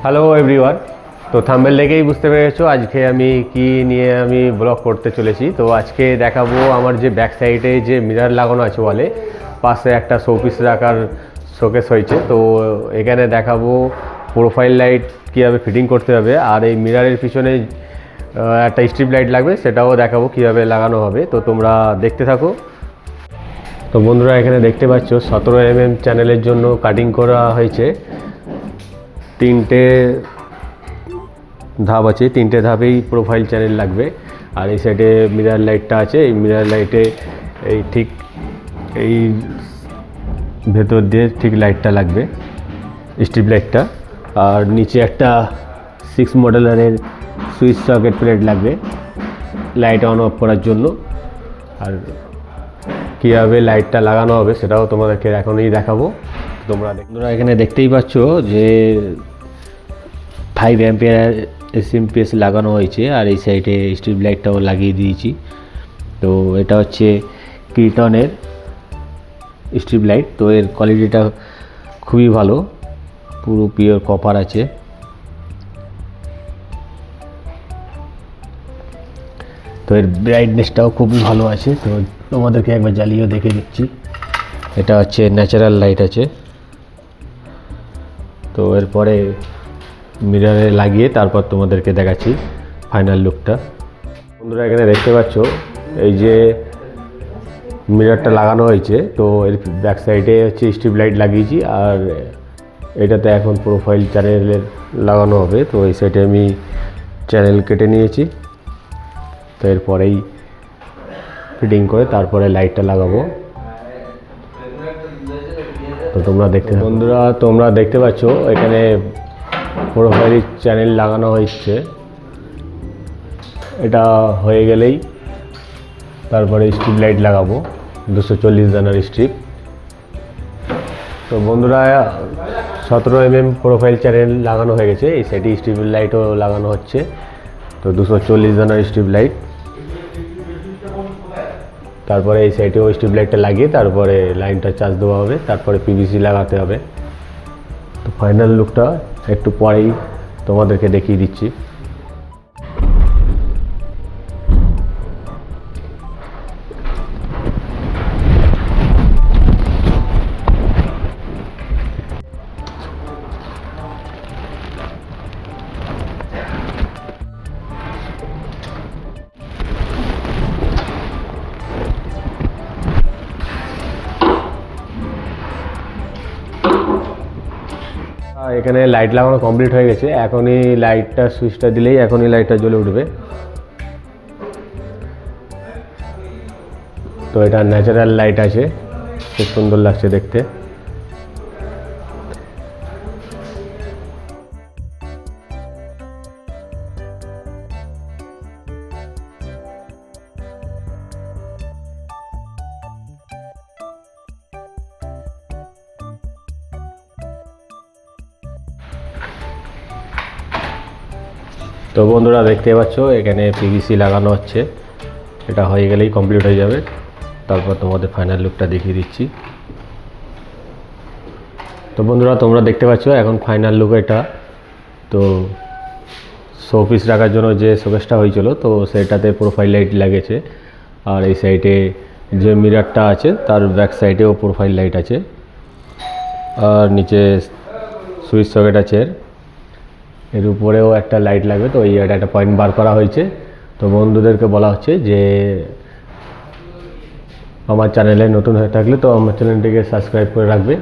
Hello everyone. তো thumbnail দেখেই বুঝতে পেরেছো আজকে আমি কি নিয়ে আমি ব্লগ করতে চলেছি। তো আজকে দেখাবো আমার যে ব্যাক সাইডে যে মিরর লাগানো আছে ওয়ালে, পাশে একটা শোপিস রাখার শোকেস হয়েছে। তো এখানে দেখাবো প্রোফাইল লাইট কীভাবে ফিটিং করতে হবে, আর এই মিররের পিছনে একটা স্ট্রিপ লাইট লাগবে, সেটাও দেখাবো কীভাবে লাগানো হবে। তো তোমরা দেখতে থাকো। তো বন্ধুরা, এখানে দেখতে পাচ্ছ 17mm চ্যানেলের জন্য কাটিং করা হয়েছে। তিনটে ধাপ আছে, তিনটে ধাপেই প্রোফাইল চ্যানেল লাগবে। আর এই সাইডে মিরর লাইটটা আছে, এই মিরর লাইটে এই ঠিক এই ভেতর দিয়ে ঠিক লাইটটা লাগবে, স্ট্রিপ লাইটটা। আর নিচে একটা 6 মডেলের সুইচ সকেট প্লেট লাগবে লাইট অন অফ করার জন্য। আর কীভাবে লাইটটা লাগানো হবে সেটাও তোমাদেরকে এখনই দেখাবো। তোমরা এখানে দেখতেই পাচ্ছ যে 5 অ্যাম্পিয়ার এসএমপিএস লাগানো হয়েছে, আর এই সাইডে স্ট্রিপ লাইটটাও লাগিয়ে দিয়েছি। তো এটা হচ্ছে কিটনের স্ট্রিপ লাইট। তো এর কোয়ালিটিটা খুবই ভালো, পুরো পিওর কপার আছে। তো এর ব্রাইটনেসটাও খুবই ভালো আছে। তো তোমাদেরকে একবার জ্বালিয়েও দেখে দিচ্ছি। এটা হচ্ছে ন্যাচারাল লাইট আছে। তো এরপরে মিররে লাগিয়ে তারপর তোমাদেরকে দেখাচ্ছি ফাইনাল লুকটা। বন্ধুরা, এখানে দেখতে পাচ্ছ এই যে মিররটা লাগানো হয়েছে। তো এর ব্যাক সাইডে হচ্ছে স্ট্রিপ লাইট লাগিয়েছি, আর এটাতে এখন প্রোফাইল চ্যানেলের লাগানো হবে। তো এই সাইডে আমি চ্যানেল কেটে নিয়েছি। তো এরপরেই ফিটিং করে তারপরে লাইটটা লাগাবো। তো তোমরা দেখতে পাচ্ছ এখানে প্রোফাইল চ্যানেল লাগানো হচ্ছে। এটা হয়ে গেলেই তারপরে স্ট্রিপ লাইট লাগাবো, 240 দানার স্ট্রিপ। তো বন্ধুরা, 17mm প্রোফাইল চ্যানেল লাগানো হয়ে গেছে। এই সাইডে স্ট্রিপ লাইটও লাগানো হচ্ছে। তো 240 দানার স্ট্রিপ লাইট। তারপরে এই সাইডেও স্ট্রিপ লাইটটা লাগিয়ে তারপরে লাইনটা চার্জ দেওয়া হবে, তারপরে পিভিসি লাগাতে হবে। তো ফাইনাল লুকটা একটু পরেই তোমাদেরকে দেখিয়ে দিচ্ছি। এখানে লাইট লাগানো কমপ্লিট হয়ে গেছে। এখনই লাইটটা সুইচটা দিলেই এখনই লাইটটা জ্বলে উঠবে। তো এটা ন্যাচারাল লাইট আছে, খুব সুন্দর লাগছে দেখতে। তো বন্ধুরা, দেখতে পাচ্ছ এখানে পিভিসি লাগানো হচ্ছে। এটা হয়ে গেলেই কমপ্লিট হয়ে যাবে। তারপর তোমাদের ফাইনাল লুকটা দেখিয়ে দিচ্ছি। তো বন্ধুরা, তোমরা দেখতে পাচ্ছ এখন ফাইনাল লুক এটা। তো শোপিস রাখার জন্য যে শোকেসটা হয়েছিল, তো সেটাতে প্রোফাইল লাইট লেগেছে। আর এই সাইডে যে মিররটা আছে তার ব্যাক সাইডেও প্রোফাইল লাইট আছে। আর নিচে সুইচ সকেট আছে, এর উপরেও একটা লাইট লাগবে। তো এই একটা পয়েন্ট বার করা হয়েছে। তো বন্ধুদেরকে বলা হচ্ছে যে আমার চ্যানেলে নতুন হয়ে থাকলে তো আমার চ্যানেলটিকে সাবস্ক্রাইব করে রাখবে।